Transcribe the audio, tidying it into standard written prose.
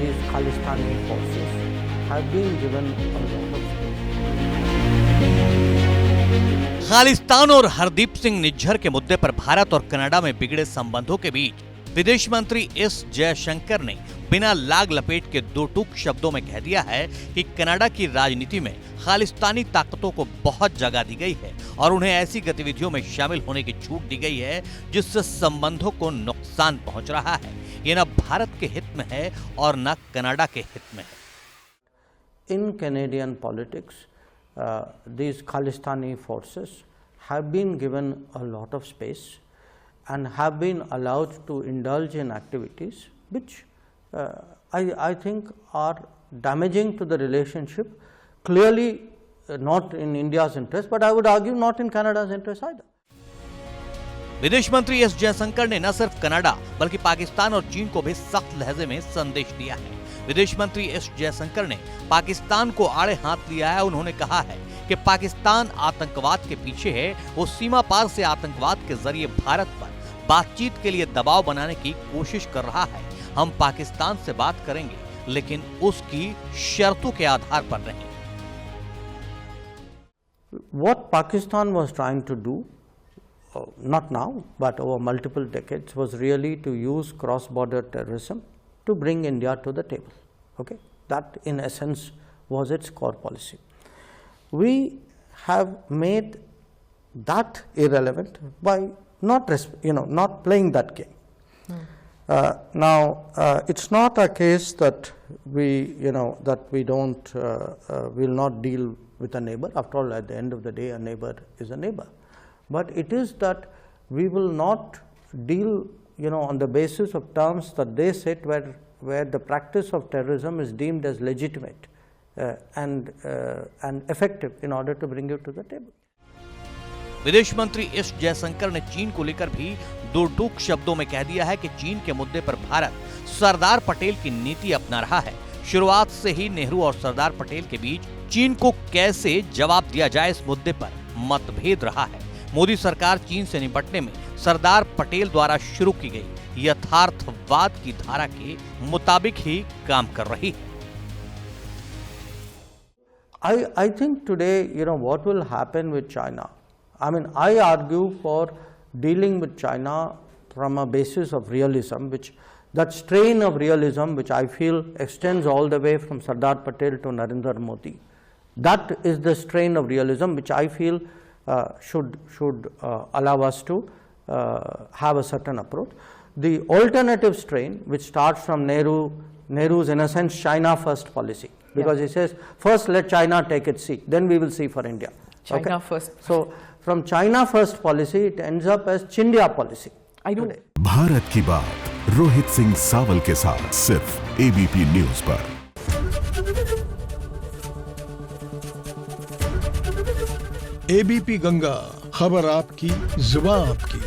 these Khalistani forces have been given a lot of space. Khalistan और हरदीप सिंह निज्जर के मुद्दे पर भारत और कनाडा में बिगड़े संबंधों के बीच विदेश मंत्री एस जयशंकर ने बिना लाग लपेट के दो टूक शब्दों में कह दिया है कि कनाडा की राजनीति में खालिस्तानी ताकतों को बहुत जगह दी गई है और उन्हें ऐसी गतिविधियों में शामिल होने की छूट दी गई है जिससे संबंधों को नुकसान पहुंच रहा है। ये न भारत के हित में है और न कनाडा के हित में है। In Canadian politics, these Khalistani forces have been given a lot of space and have been allowed to indulge in activities which I think are damaging to the relationship, clearly not in India's interest, but I would argue not in Canada's interest either. विदेश मंत्री S Jaishankar ने न सिर्फ Canada बल्कि पाकिस्तान और चीन को भी सख्त लहजे में संदेश दिया है। विदेश मंत्री एस जयशंकर ने पाकिस्तान को आड़े हाथ लिया है। उन्होंने कहा है कि पाकिस्तान आतंकवाद के पीछे है, वो सीमा पार से आतंकवाद के जरिए भारत पर बातचीत के लिए दबाव बनाने की कोशिश कर रहा है। हम पाकिस्तान से बात करेंगे लेकिन उसकी शर्तों के आधार पर नहीं। What Pakistan was trying to do, not now, but over multiple decades, was really to use cross-border terrorism to bring India to the table. Okay, that in essence was its core policy. We have made that irrelevant by not playing that game. Now, it's not a case that we don't will not deal with a neighbor. After all, at the end of the day, a neighbor is a neighbor. But it is that we will not deal, on the basis of terms that they set where the practice of terrorism is deemed as legitimate and effective in order to bring it to the table. विदेश मंत्री S Jaishankar ने चीन को लेकर भी दो टूक शब्दों में कह दिया है कि चीन के मुद्दे पर भारत सरदार पटेल की नीति अपना रहा है। शुरुआत से ही नेहरू और सरदार पटेल के बीच चीन को कैसे जवाब दिया जाए इस मुद्दे पर मतभेद रहा है। मोदी सरकार चीन से निपटने में सरदार पटेल द्वारा शुरू की गई यथार्थवाद की धारा के मुताबिक ही काम कर रही है। I think today, what will happen with China? I mean, I argue for dealing with China from a basis of realism, that strain of realism which I feel extends all the way from Sardar Patel to Narendra Modi. That is the strain of realism which I feel should allow us to have a certain approach. The alternative strain, which starts from Nehru's in a sense China first policy, because he says first let China take its seat, then we will see for India. China first. So from China first policy, it ends up as Chindia policy. I know. Bharat की बात रोहित सिंह सावल के साथ सिर्फ ABP news पर। ABP Ganga, खबर आपकी, जुबान आपकी।